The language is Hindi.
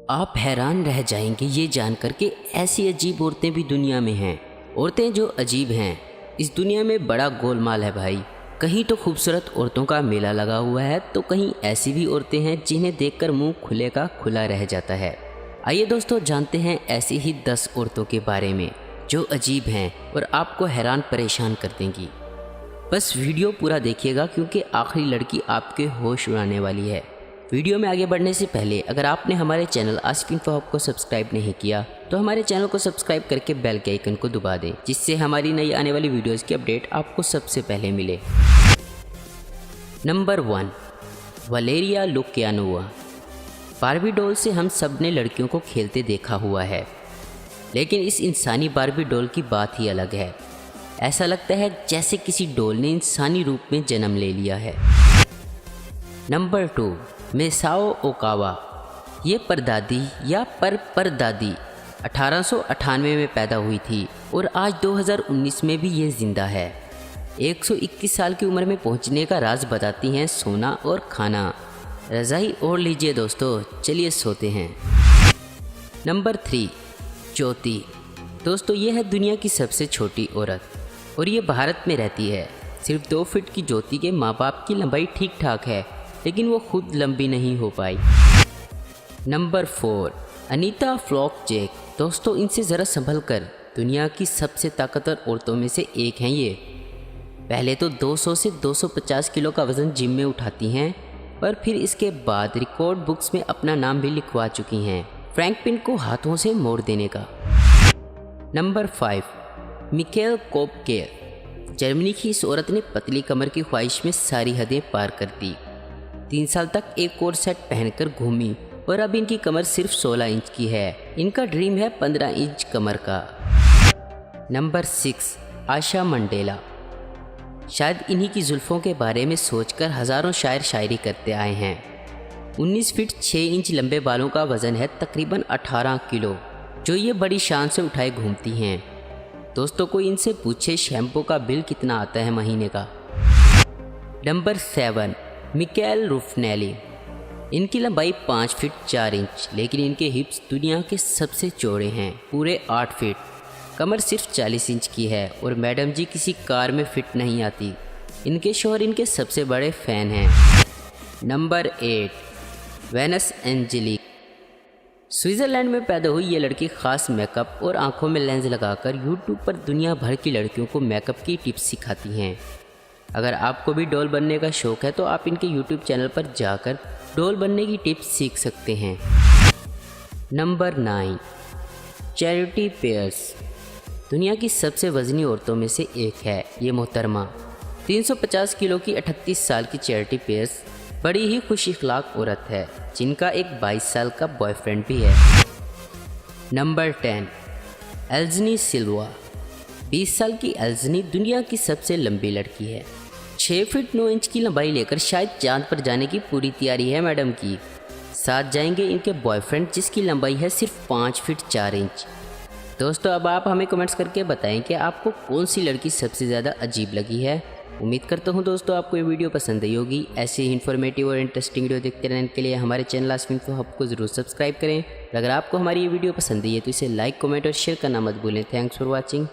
आप हैरान रह जाएंगे ये जानकर कि ऐसी अजीब औरतें भी दुनिया में हैं। औरतें जो अजीब हैं, इस दुनिया में बड़ा गोलमाल है भाई। कहीं तो खूबसूरत औरतों का मेला लगा हुआ है, तो कहीं ऐसी भी औरतें हैं जिन्हें देखकर मुंह खुले का खुला रह जाता है। आइए दोस्तों, जानते हैं ऐसी ही 10 औरतों के बारे में जो अजीब हैं और आपको हैरान परेशान कर देंगी। बस वीडियो पूरा देखिएगा, क्योंकि आखिरी लड़की आपके होश उड़ाने वाली है। वीडियो में आगे बढ़ने से पहले अगर आपने हमारे चैनल आसिफ इन्फो हब को सब्सक्राइब नहीं किया तो हमारे चैनल को सब्सक्राइब करके बेल के आइकन को दबा दें, जिससे हमारी नई आने वाली वीडियोस की अपडेट आपको सबसे पहले मिले। नंबर 1, वलेरिया लुकियानोवा। बारबी डॉल से हम सब ने लड़कियों को खेलते देखा हुआ है, लेकिन इस इंसानी बारबी डॉल की बात ही अलग है। ऐसा लगता है जैसे किसी डॉल ने इंसानी रूप में जन्म ले लिया है। Number 2, Masao Okawa. ये परदादी या परदादी 1898 में पैदा हुई थी और आज 2019 में भी ये जिंदा है। 121 साल की उम्र में पहुंचने का राज बताती हैं सोना और खाना। रज़ाई ओढ़ लीजिए दोस्तों, चलिए सोते हैं। नंबर 3, ज्योति। दोस्तों, ये है दुनिया की सबसे छोटी औरत और ये भारत में रहती है। सिर्फ 2 फीट की ज्योति के माँ बाप की लंबाई ठीक ठाक है, लेकिन वो खुद लंबी नहीं हो पाई। Number 4, Anita Flock Jack. दोस्तों, इनसे ज़रा संभल कर, दुनिया की सबसे ताकतवर औरतों में से एक हैं ये। पहले तो 200 से 250 किलो का वज़न जिम में उठाती हैं और फिर इसके बाद रिकॉर्ड बुक्स में अपना नाम भी लिखवा चुकी हैं, फ्रैंक पिन को हाथों से मोड़ देने का। Number 5, Mikel कोपकेयर। जर्मनी की इस औरत ने पतली कमर की ख्वाहिश में सारी हदें पार कर दी। 3 साल तक एक और सेट पहनकर घूमी और अब इनकी कमर सिर्फ 16 इंच की है। इनका ड्रीम है 15 इंच कमर का। नंबर 6, आशा मंडेला। शायद इन्हीं की जुल्फ़ों के बारे में सोचकर हज़ारों शायर शायरी करते आए हैं। 19 फीट 6 इंच लंबे बालों का वज़न है तकरीबन 18 किलो, जो ये बड़ी शान से उठाए घूमती हैं। दोस्तों, कोई इनसे पूछे शैम्पू का बिल कितना आता है महीने का। Number 7, Mikel Ruffinelli. इनकी लंबाई 5 फीट 4 इंच, लेकिन इनके हिप्स दुनिया के सबसे चौड़े हैं, पूरे 8 फीट। कमर सिर्फ 40 इंच की है और मैडम जी किसी कार में फिट नहीं आती। इनके शौहर इनके सबसे बड़े फ़ैन हैं। Number 8, Venus angelic. स्विट्ज़रलैंड में पैदा हुई ये लड़की ख़ास मेकअप और आंखों में लेंस लगाकर यूट्यूब पर दुनिया भर की लड़कियों को मेकअप की टिप्स सिखाती हैं। अगर आपको भी डॉल बनने का शौक़ है तो आप इनके यूट्यूब चैनल पर जाकर डॉल बनने की टिप्स सीख सकते हैं। Number 9, charity pairs. दुनिया की सबसे वज़नी औरतों में से एक है ये मोहतरमा। 350 किलो की 38 साल की चैरिटी पेयर्स बड़ी ही खुश इखलाक औरत है, जिनका एक 22 साल का बॉयफ्रेंड भी है। नंबर 10, एल्जनी सिल्वा। 20 साल की एल्जनी दुनिया की सबसे लंबी लड़की है। 6 फीट 9 इंच की लंबाई लेकर शायद चांद पर जाने की पूरी तैयारी है मैडम की। साथ जाएंगे इनके बॉयफ्रेंड, जिसकी लंबाई है सिर्फ 5 फीट 4 इंच। दोस्तों, अब आप हमें कमेंट्स करके बताएं कि आपको कौन सी लड़की सबसे ज़्यादा अजीब लगी है। उम्मीद करता हूँ दोस्तों आपको ये वीडियो पसंद आई होगी। ऐसे ही इन्फॉर्मेटिव और इंटरेस्टिंग वीडियो देखते रहने के लिए हमारे चैनल आसिफ इन्फो हब को ज़रूर सब्सक्राइब करें। अगर आपको हमारी ये वीडियो पसंद आई है तो इसे लाइक, कमेंट और शेयर करना मत भूलें। Thanks for watching.